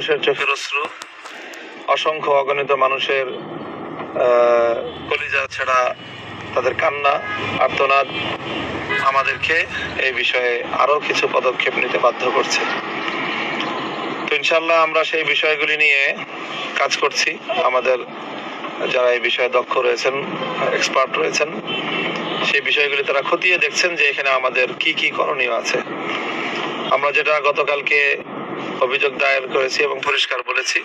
মানুষের চোখের অশ্রু, অসংখ্য অগণিত মানুষের কলিজা ছেঁড়া তাদের কান্না, আর্তনাদ আমাদেরকে এই বিষয়ে আরো কিছু পদক্ষেপ নিতে বাধ্য করছে। তো ইনশাল্লাহ আমরা সেই বিষয়গুলি নিয়ে কাজ করছি। আমাদের যারা এই বিষয়ে দক্ষ রয়েছেন, এক্সপার্ট রয়েছেন, সেই বিষয়গুলি তারা খতিয়ে দেখছেন যে এখানে আমাদের কি কি করণীয় আছে। আমরা যেটা গতকালকে অভিযোগ দায়ের করেছি এবং পরিষ্কার বলেছি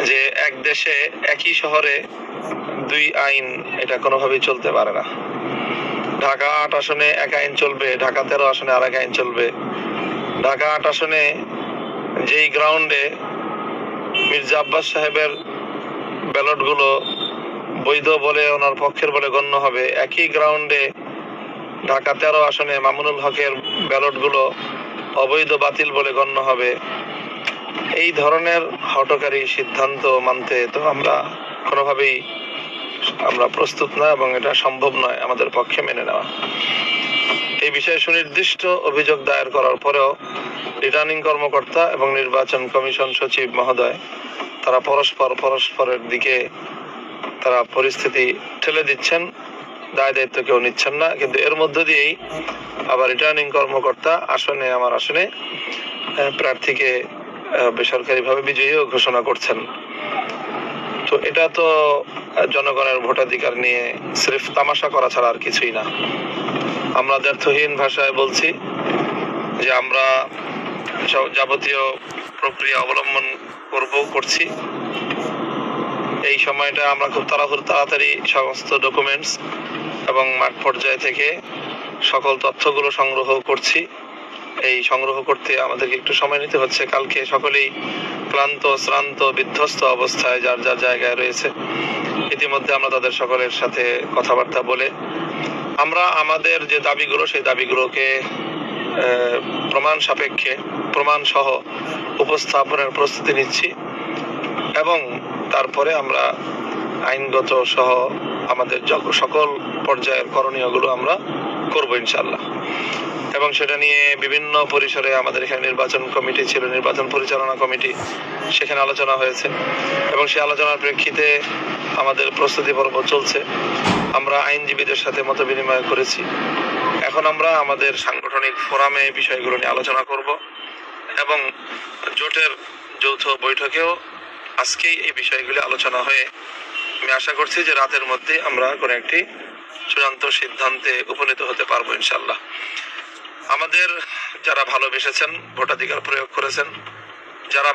যে এক দেশে একই শহরে দুই আইন, এটা কোনোভাবেই চলতে পারে না। ঢাকা ৮ আসনে এক আইন চলবে, ঢাকা 13 আসনে আর এক আইন চলবে। ঢাকা ৮ আসনে যেই গ্রাউন্ডে মির্জা আব্বাস সাহেবের ব্যালটগুলো বৈধ বলে ওনার পক্ষের বলে গণ্য হবে, একই গ্রাউন্ডে ঢাকা 13 আসনে মামুনুল হকের ব্যালটগুলো অবৈধ বাতিল বলে গণ্য হবে। এই ধরনের হঠকারী সিদ্ধান্ত মানতে তো আমরা কোনোভাবেই প্রস্তুত না এবং এটা সম্ভব নয় আমাদের পক্ষে মেনে নেওয়া। এই বিষয়ে সুনির্দিষ্ট অভিযোগ দায়ের করার পরেও রিটার্নিং কর্মকর্তা এবং নির্বাচন কমিশন সচিব মহোদয় তারা পরস্পরের দিকে তারা পরিস্থিতি ঠেলে দিচ্ছেন, দায় দায়িত্ব কেউ নিচ্ছেন না। কিন্তু এর মধ্য দিয়েই আবার রিটার্নিং কর্মকর্তা আমার আসনে প্রার্থীকে বেসরকারিভাবে বিজয়ীও ঘোষণা করছেন। তো এটা তো জনগণের ভোটাধিকার নিয়ে সির্ফ তামাশা করা ছাড়া আর কিছুই না। আমরা দ্ব্যর্থহীন ভাষায় বলছি যে আমরা যাবতীয় প্রক্রিয়া অবলম্বন করছি। এই সময়টা আমরা খুব তাড়াতাড়ি সমস্ত ডকুমেন্টস এবং মাঠ পর্যায় থেকে সকল তথ্যগুলো সংগ্রহ করছি। এই সংগ্রহ করতে আমাদেরকে একটু সময় নিতে হচ্ছে। কালকে সকলেই ক্লান্ত, শ্রান্ত, বিধ্বস্ত অবস্থায় যার যার জায়গায় রয়েছে। ইতিমধ্যে আমরা তাদের সকলের সাথে কথাবার্তা বলে আমরা আমাদের যে দাবিগুলো, সেই দাবিগুলোকে প্রমাণ সাপেক্ষে, প্রমাণ সহ উপস্থাপনের প্রস্তুতি নিচ্ছি এবং তারপরে আমরা আইনগত সহ আমাদের সকল পর্যায়ের করণীয়গুলো আমরা করবো ইনশাল্লাহ। এবং সেটা নিয়ে বিভিন্ন পরিসরে আমাদের এখানে নির্বাচন কমিটি ছিল, নির্বাচন পরিচালনা কমিটি, সেখানে আলোচনা হয়েছে এবং সেই আলোচনার প্রেক্ষিতে আমাদের প্রস্তুতি পর্ব চলছে। আমরা আইনজীবীদের সাথে মত বিনিময় করেছি। এখন আমরা আমাদের সাংগঠনিক ফোরামে এই বিষয়গুলো নিয়ে আলোচনা করব এবং জোটের যৌথ বৈঠকেও আজকেই এই বিষয়গুলি আলোচনা হয়ে আমি আশা করছি যে রাতের মধ্যে আমরা কোনো একটি চূড়ান্ত সিদ্ধান্তে উপনীত হতে পারবো ইনশাল্লাহ। আমাদের যারা ভালোবেসেছেন, ভোটাধিকার প্রয়োগ করেছেন, যারা